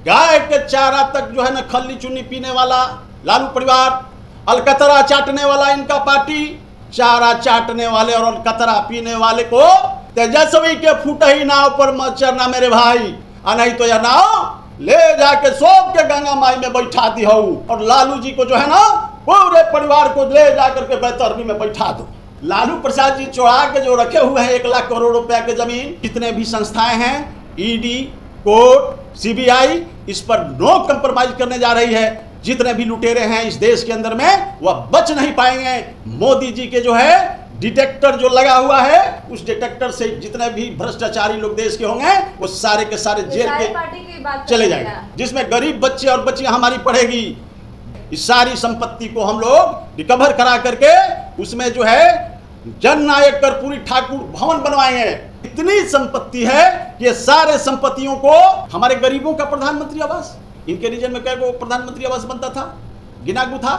गाय के चारा तक जो है ना खल्ली चुन्नी पीने वाला लालू परिवार, अलकतरा चाटने वाला इनका पार्टी, चारा चाटने वाले और अलकतरा पीने वाले को तेजस्वी के फूटही नाव पर मत चढ़ना मेरे भाई, और नहीं तो यह नाव ले जाके सोप के गंगा माई में बैठा दी हो, और लालू जी को जो है ना पूरे परिवार को ले जाकर के बैतरणी में बैठा दो। लालू प्रसाद जी चौड़ा के जो रखे हुए हैं 1 लाख करोड़ रुपया के जमीन, जितने भी संस्थाएं हैं, ईडी, कोर्ट, सीबीआई, इस पर नो कंप्रोमाइज करने जा रही है। जितने भी लुटेरे हैं इस देश के अंदर में वह बच नहीं पाएंगे। मोदी जी के जो है डिटेक्टर जो लगा हुआ है, उस डिटेक्टर से जितने भी भ्रष्टाचारी लोग देश के होंगे वो सारे के सारे जेल के चले जाएंगे, जिसमें गरीब बच्चे और बच्चियां हमारी पढ़ेगी। इस सारी संपत्ति को हम लोग रिकवर करा करके उसमें जो है जननायक कर्पूरी ठाकुर भवन बनवाएंगे। इतनी संपत्ति है कि ये सारे संपत्तियों को हमारे गरीबों का प्रधानमंत्री आवास, इनके रीजन में क्या प्रधानमंत्री आवास बनता था, गिनागु था,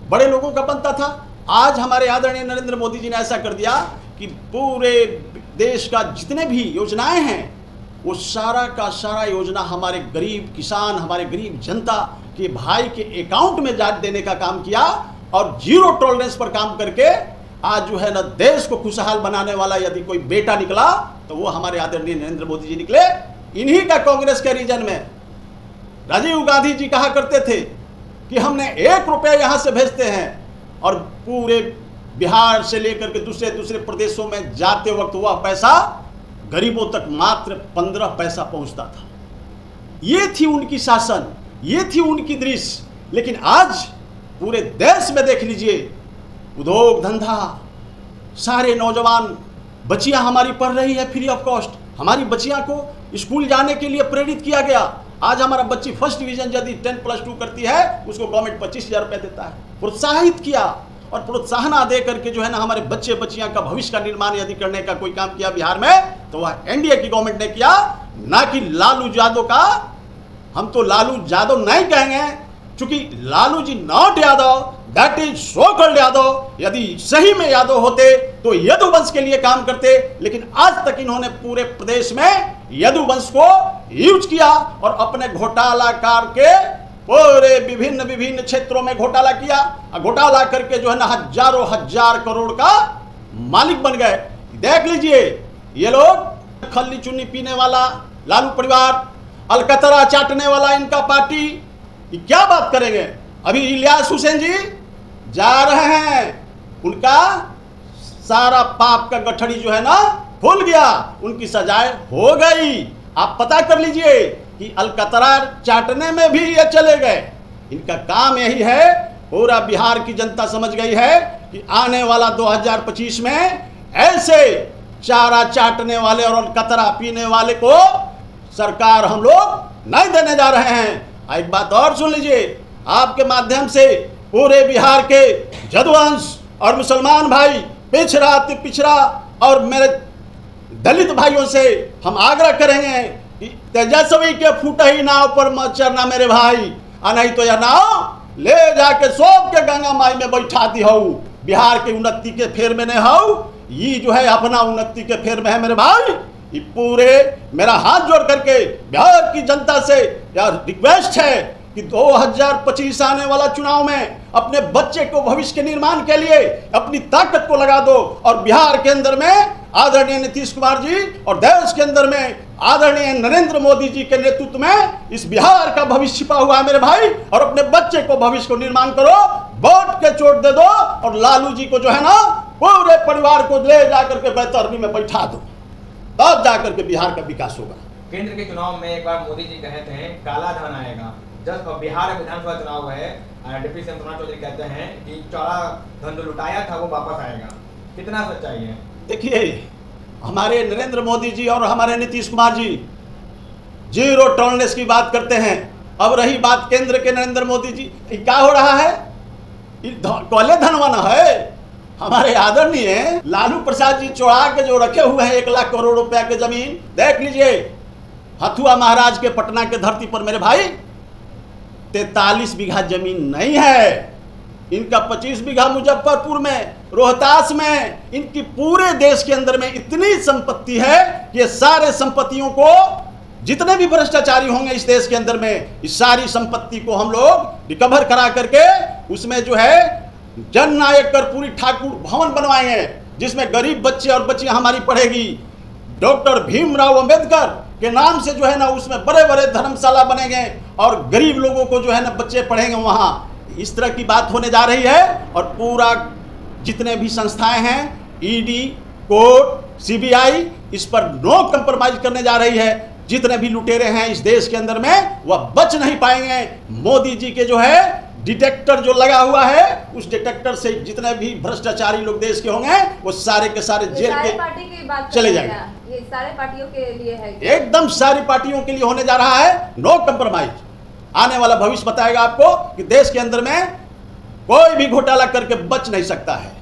बड़े लोगों का बनता था। आज हमारे आदरणीय नरेंद्र मोदी जी ने ऐसा कर दिया कि पूरे देश का जितने भी योजनाएं हैं वो सारा का सारा योजना हमारे गरीब किसान, हमारे गरीब जनता के भाई के अकाउंट में जा देने का काम किया, और जीरो टॉलरेंस पर काम करके आज जो है ना देश को खुशहाल बनाने वाला यदि कोई बेटा निकला तो वो हमारे आदरणीय नरेंद्र मोदी जी निकले। इन्हीं का कांग्रेस के रीजन में राजीव गांधी जी कहा करते थे कि हमने 1 रुपया यहां से भेजते हैं, और पूरे बिहार से लेकर के दूसरे दूसरे प्रदेशों में जाते वक्त वह पैसा गरीबों तक मात्र 15 पैसा पहुंचता था। ये थी उनकी शासन, ये थी उनकी दृश्य। लेकिन आज पूरे देश में देख लीजिए, उद्योग धंधा, सारे नौजवान बच्चियां हमारी पढ़ रही है फ्री ऑफ कॉस्ट। हमारी बच्चियां को स्कूल जाने के लिए प्रेरित किया गया। आज हमारा बच्ची फर्स्ट डिवीजन यदि 10+2 करती है उसको गवर्नमेंट 25,000 रुपये देता है। प्रोत्साहित किया और प्रोत्साहना दे करके जो है ना हमारे बच्चे बच्चियां का भविष्य का निर्माण यदि करने का कोई काम किया बिहार में तो वह एनडीए की गवर्नमेंट ने किया, ना कि लालू यादव का। हम तो लालू यादव नहीं कहेंगे, क्योंकि Lalu ji not Yadav, that is so called Yadav. यदि सही में यादव होते तो यदुवंश के लिए काम करते, लेकिन आज तक इन्होंने पूरे प्रदेश में यदुवंश को यूज किया और अपने घोटालाकार के पूरे विभिन्न विभिन्न क्षेत्रों में घोटाला किया। घोटाला करके जो है ना हजारों हजार करोड़ का मालिक बन गए। देख लीजिए, ये लोग खल्ली चुन्नी पीने वाला लालू परिवार, अलकतरा चाटने वाला इनका पार्टी, ये क्या बात करेंगे। अभी इलियास हुसैन जी जा रहे हैं, उनका सारा पाप का गठड़ी जो है ना खुल गया, उनकी सजाएं हो गई। आप पता कर लीजिए कि अलकतरा चाटने में भी ये चले गए। इनका काम यही है, पूरा बिहार की जनता समझ गई है कि आने वाला 2025 में ऐसे चारा चाटने वाले और अलकतरा पीने वाले को सरकार हम लोग नहीं देने जा रहे हैं। एक बात और सुन लीजिए, आपके माध्यम से पूरे बिहार के यदुवंश और मुसलमान भाई, पिछड़ा अति पिछड़ा और मेरे दलित भाइयों से हम आग्रह करेंगे कि तेजस्वी के फूटही नाव पर मत चढ़ना मेरे भाई, और नहीं तो यह नाव ले जाके सोप के गंगा माई में बैठा दी हो। बिहार की उन्नति के फेर में नहीं हो, ये जो है अपना उन्नति के फेर में है मेरे भाई। ये पूरे मेरा हाथ जोड़ करके बिहार की जनता से यार रिक्वेस्ट है कि 2025 आने वाला चुनाव में अपने बच्चे को भविष्य के निर्माण के लिए अपनी ताकत को लगा दो, और बिहार के अंदर में आदरणीय नीतीश कुमार जी और देश के अंदर में आदरणीय नरेंद्र मोदी जी के नेतृत्व में इस बिहार का भविष्य छिपा हुआ है मेरे भाई। और अपने बच्चे को भविष्य को निर्माण करो, वोट के चोट दे दो, और लालू जी को जो है ना पूरे परिवार को ले जाकर के बैतरणी में बैठा दो, तब जाकर के बिहार का विकास होगा। केंद्र के चुनाव में एक बार मोदी जी कहते हैं काला धन आएगा। जब बिहार विधानसभा चुनाव है, डिप्टी सीएम सोमनाथ चौधरी कहते हैं कि काला धन जो लुटाया था वो वापस आएगा। कितना सच्चाई है? देखिए, हमारे नरेंद्र मोदी जी और हमारे नीतीश कुमार जी जीरो टॉलरेंस की बात करते हैं। अब रही बात केंद्र के नरेंद्र मोदी जी, क्या हो रहा है? काले धनवाना है। हमारे आदरणीय लालू प्रसाद जी चौड़ा के जो रखे हुए हैं 1 लाख करोड़ रुपया के जमीन, देख लीजिए, हथुआ महाराज के पटना के धरती पर मेरे भाई 43 बीघा जमीन नहीं है। इनका 25 बीघा मुजफ्फरपुर में, रोहतास में, इनकी पूरे देश के अंदर में इतनी संपत्ति है कि ये सारे संपत्तियों को जितने भी भ्रष्टाचारी होंगे इस देश के अंदर में, इस सारी संपत्ति को हम लोग रिकवर करा करके उसमें जो है जननायक कर्पूरी ठाकुर भवन बनवाएंगे, जिसमें गरीब बच्चे और बच्चियां हमारी पढ़ेगी। डॉक्टर भीमराव अंबेडकर के नाम से जो है ना उसमें बड़े बड़े धर्मशाला बनेंगे और गरीब लोगों को जो है ना बच्चे पढ़ेंगे वहाँ। इस तरह की बात होने जा रही है। और पूरा जितने भी संस्थाएं हैं, ईडी, कोर्ट, सीबीआई, इस पर नो कंप्रोमाइज करने जा रही है। जितने भी लुटेरे हैं इस देश के अंदर में वह बच नहीं पाएंगे। मोदी जी के जो है डिटेक्टर जो लगा हुआ है, उस डिटेक्टर से जितने भी भ्रष्टाचारी लोग देश के होंगे वो सारे के सारे जेल के पार्टी की बात चले जाएंगे। ये सारे पार्टियों के लिए है, एकदम सारी पार्टियों के लिए होने जा रहा है, नो कंप्रोमाइज। आने वाला भविष्य बताएगा आपको कि देश के अंदर में कोई भी घोटाला करके बच नहीं सकता है।